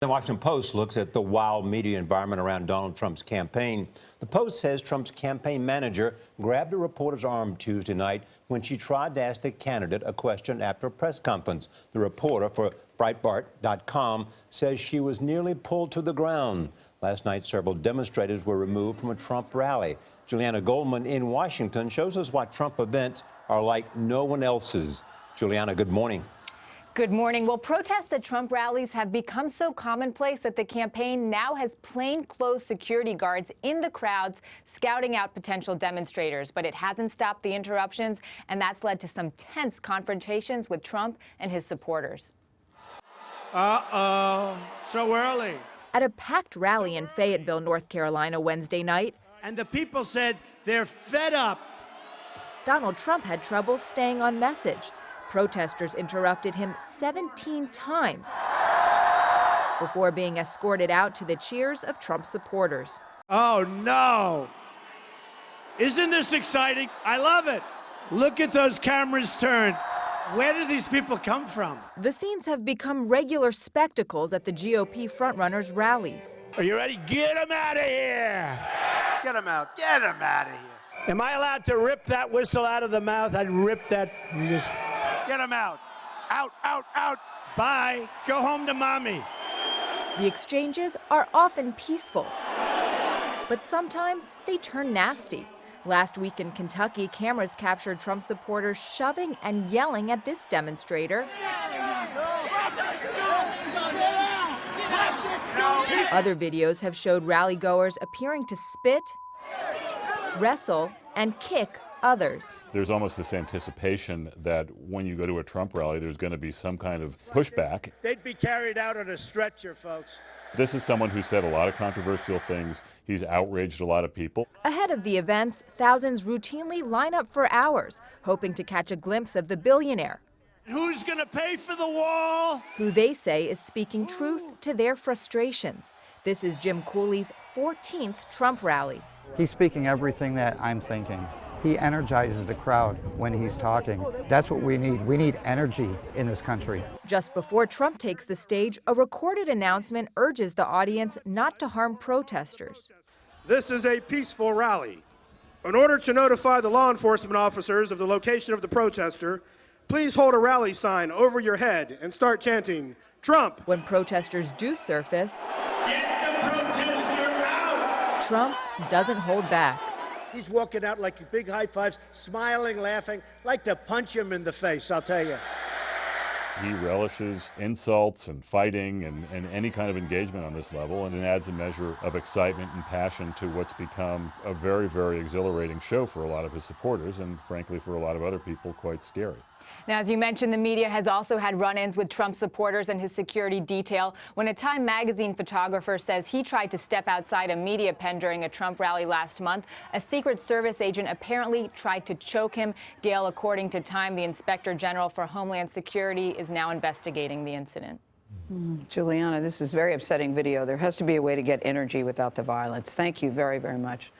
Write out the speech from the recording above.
The Washington Post looks at the wild media environment around Donald Trump's campaign. The Post says Trump's campaign manager grabbed a reporter's arm Tuesday night when she tried to ask the candidate a question after a press conference. The reporter for Breitbart.com says she was nearly pulled to the ground. Last night, several demonstrators were removed from a Trump rally. Julianna Goldman in Washington shows us why Trump events are like no one else's. Julianna, good morning. Good morning. Well, protests at Trump rallies have become so commonplace that the campaign now has plainclothes security guards in the crowds scouting out potential demonstrators. But it hasn't stopped the interruptions, and that's led to some tense confrontations with Trump and his supporters. Uh-oh, so early. At a packed rally in Fayetteville, North Carolina, Wednesday night, And the people said they're fed up. Donald Trump had trouble staying on message. Protesters interrupted him 17 times before being escorted out to the cheers of Trump supporters. Oh, no. Isn't this exciting? I love it. Look at those cameras turn. Where do these people come from? The scenes have become regular spectacles at the GOP frontrunners' rallies. Are you ready? Get them out of here. Get him out. Get him out of here. Am I allowed to rip that whistle out of the mouth? I'd rip that. Get him out. Out, out, out. Bye. Go home to mommy. The exchanges are often peaceful, but sometimes they turn nasty. Last week in Kentucky, cameras captured Trump supporters shoving and yelling at this demonstrator. Other videos have showed rally-goers appearing to spit, wrestle, and kick others. There's almost this anticipation that when you go to a Trump rally, there's going to be some kind of pushback. They'd be carried out on a stretcher, folks. This is someone who said a lot of controversial things. He's outraged a lot of people. Ahead of the events, thousands routinely line up for hours, hoping to catch a glimpse of the billionaire, Who's going to pay for the wall? who they say is speaking truth to their frustrations. This is Jim Cooley's 14th Trump rally. He's speaking everything that I'm thinking. He energizes the crowd when he's talking. That's what we need. We need energy in this country. Just before Trump takes the stage, a recorded announcement urges the audience not to harm protesters. This is a peaceful rally. In order to notify the law enforcement officers of the location of the protester, please hold a rally sign over your head and start chanting, "Trump." When protesters do surface, Get the protester out! Trump doesn't hold back. He's walking out like big high fives, smiling, laughing, like to punch him in the face, I'll tell you. He relishes insults and fighting and any kind of engagement on this level, and it adds a measure of excitement and passion to what's become a very, very exhilarating show for a lot of his supporters, and frankly, for a lot of other people, quite scary. Now, as you mentioned, the media has also had run-ins with Trump supporters and his security detail. When a Time magazine photographer says he tried to step outside a media pen during a Trump rally last month, a Secret Service agent apparently tried to choke him. Gail, according to Time, the Inspector General for Homeland Security is now investigating the incident. Julianna, this is very upsetting video. There has to be a way to get energy without the violence. Thank you very, very much.